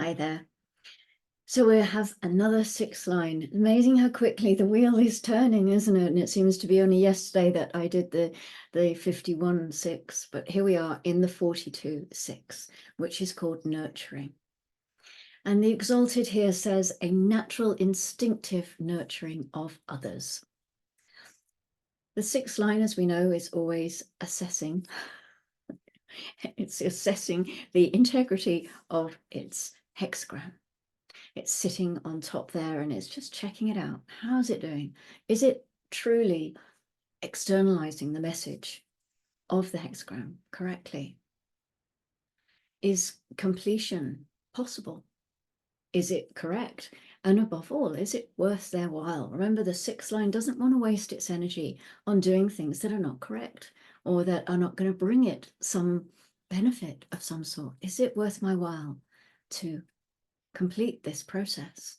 Hi there. So we have another 6th line. Amazing how quickly the wheel is turning, isn't it? And it seems to be only yesterday that I did the 51-6, but here we are in the 42-6, which is called nurturing. And the exalted here says a natural instinctive nurturing of others. The 6th line, as we know, is always assessing. It's assessing the integrity of its hexagram. It's sitting on top there and it's just checking it out. How's it doing? Is it truly externalizing the message of the hexagram correctly? Is completion possible? Is it correct? And above all, is it worth their while? Remember, the 6th line doesn't want to waste its energy on doing things that are not correct or that are not going to bring it some benefit of some sort. Is it worth my while to complete this process?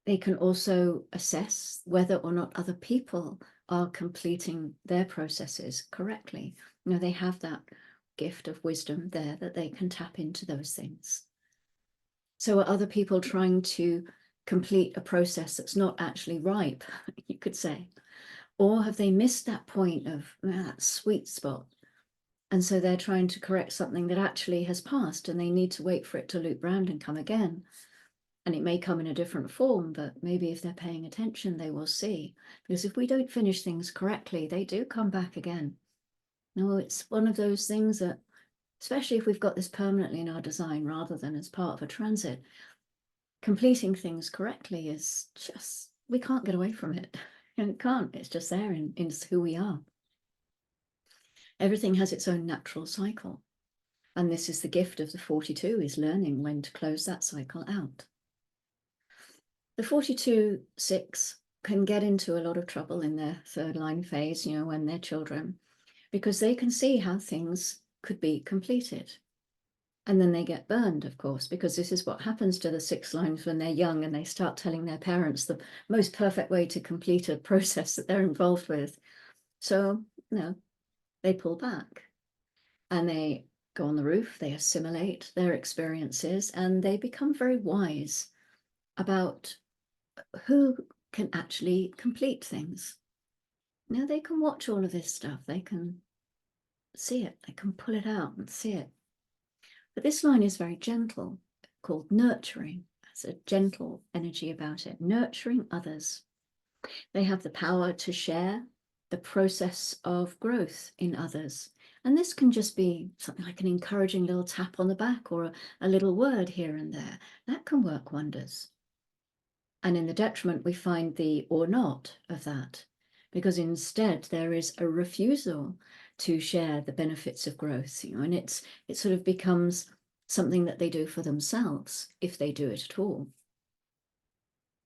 They can also assess whether or not other people are completing their processes correctly. You know, they have that gift of wisdom there that they can tap into those things. So are other people trying to complete a process that's not actually ripe, you could say? Or have they missed that point of that sweet spot? And so they're trying to correct something that actually has passed and they need to wait for it to loop round and come again. And it may come in a different form, but maybe if they're paying attention, they will see. Because if we don't finish things correctly, they do come back again. No, it's one of those things that, especially if we've got this permanently in our design rather than as part of a transit, completing things correctly is just, we can't get away from it. And it can't, it's just there in who we are. Everything has its own natural cycle. And this is the gift of the 42, is learning when to close that cycle out. The 42-6 can get into a lot of trouble in their 3rd line phase, you know, when they're children, because they can see how things could be completed. And then they get burned, of course, because this is what happens to the 6th lines when they're young and they start telling their parents the most perfect way to complete a process that they're involved with. So, you know, they pull back and they go on the roof, they assimilate their experiences, and they become very wise about who can actually complete things. Now they can watch all of this stuff, they can see it, they can pull it out and see it. But this line is very gentle, called nurturing. It's a gentle energy about it, nurturing others. They have the power to share the process of growth in others. And this can just be something like an encouraging little tap on the back or a little word here and there. That can work wonders. And in the detriment, we find the or not of that, because instead there is a refusal to share the benefits of growth, you know, and it sort of becomes something that they do for themselves, if they do it at all.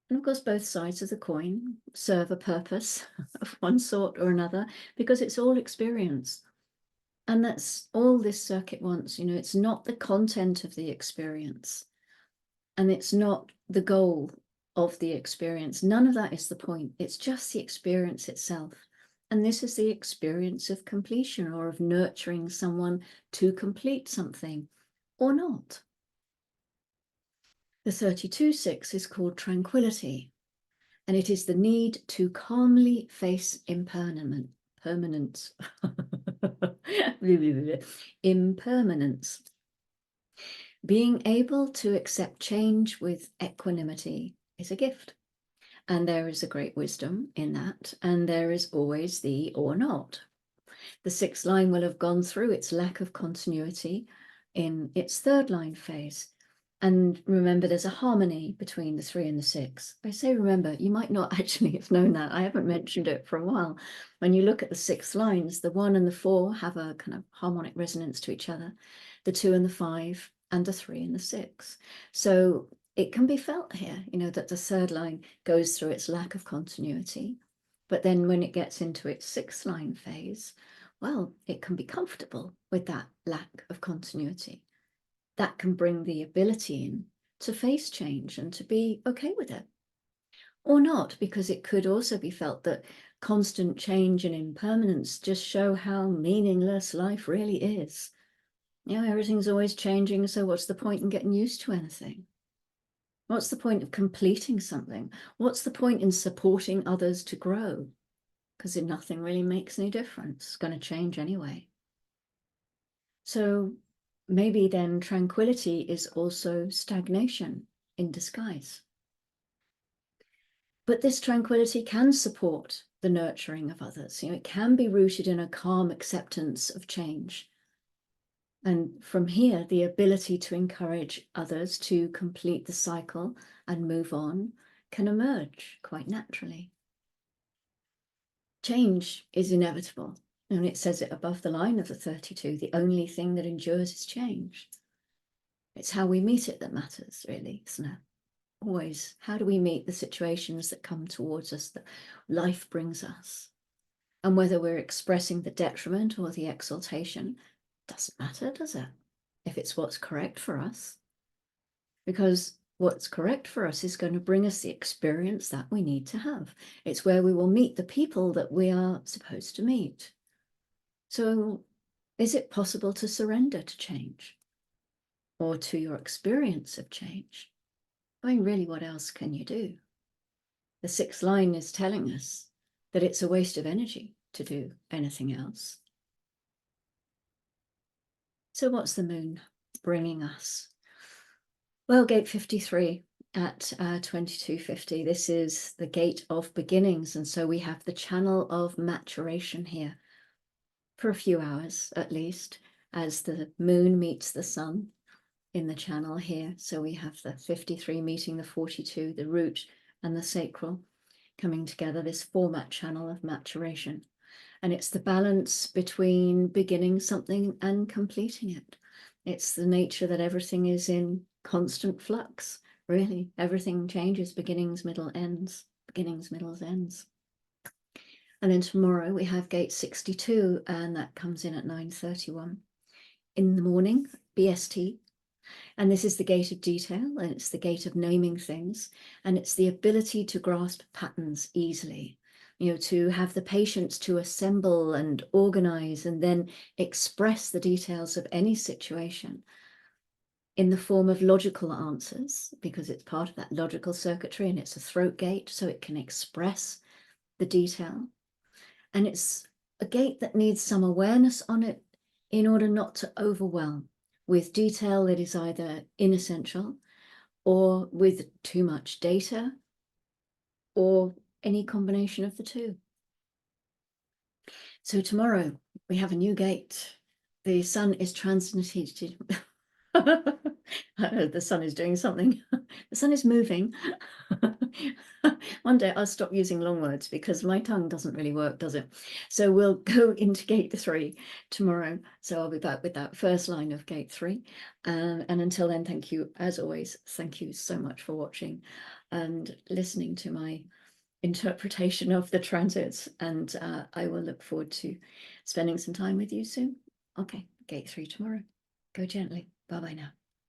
And of course, both sides of the coin serve a purpose of one sort or another, because it's all experience. And that's all this circuit wants, you know, it's not the content of the experience, and it's not the goal of the experience. None of that is the point. It's just the experience itself. And this is the experience of completion, or of nurturing someone to complete something or not. The 32-6 is called tranquility, and it is the need to calmly face impermanence. Impermanence. Being able to accept change with equanimity is a gift. And there is a great wisdom in that. And there is always the or not. The 6th line will have gone through its lack of continuity in its 3rd line phase. And remember, there's a harmony between the 3 and the 6. I say remember, you might not actually have known that. I haven't mentioned it for a while. When you look at the 6 lines, the 1 and the 4 have a kind of harmonic resonance to each other. The 2 and the 5 and the 3 and the 6. So it can be felt here, you know, that the 3rd line goes through its lack of continuity. But then when it gets into its 6th line phase, well, it can be comfortable with that lack of continuity. That can bring the ability in to face change and to be okay with it. Or not, because it could also be felt that constant change and impermanence just show how meaningless life really is. Everything's always changing, so what's the point in getting used to anything? What's the point of completing something? What's the point in supporting others to grow? Because nothing really makes any difference. It's going to change anyway. So maybe then tranquility is also stagnation in disguise. But this tranquility can support the nurturing of others. It can be rooted in a calm acceptance of change. And from here, the ability to encourage others to complete the cycle and move on can emerge quite naturally. Change is inevitable. And it says it above the line of the 32, the only thing that endures is change. It's how we meet it that matters, really, isn't it? Always, how do we meet the situations that come towards us, that life brings us? And whether we're expressing the detriment or the exaltation, doesn't matter, does it? If it's what's correct for us. Because what's correct for us is going to bring us the experience that we need to have. It's where we will meet the people that we are supposed to meet. So is it possible to surrender to change or to your experience of change? I mean, really, what else can you do? The sixth line is telling us that it's a waste of energy to do anything else. So what's the moon bringing us? Well, gate 53 at 2250, this is the gate of beginnings. And so we have the channel of maturation here for a few hours at least, as the moon meets the sun in the channel here. So we have the 53 meeting the 42, the root and the sacral coming together, this format channel of maturation. And it's the balance between beginning something and completing it. It's the nature that everything is in constant flux, really. Everything changes, beginnings, middle, ends, beginnings, middles, ends. And then tomorrow we have gate 62, and that comes in at 9:31 in the morning, BST. And this is the gate of detail, and it's the gate of naming things, and it's the ability to grasp patterns easily, to have the patience to assemble and organize and then express the details of any situation in the form of logical answers, because it's part of that logical circuitry, and it's a throat gate, so it can express the detail. And it's a gate that needs some awareness on it in order not to overwhelm with detail that is either inessential or with too much data or any combination of the two. So tomorrow we have a new gate. The sun is transited. The sun is doing something. The sun is moving. One day I'll stop using long words because my tongue doesn't really work, does it? So we'll go into gate 3 tomorrow. So I'll be back with that first line of gate 3. And until then, thank you, as always. Thank you so much for watching and listening to my interpretation of the transits. And I will look forward to spending some time with you soon. Okay, gate 3 tomorrow. Go gently. Bye-bye now.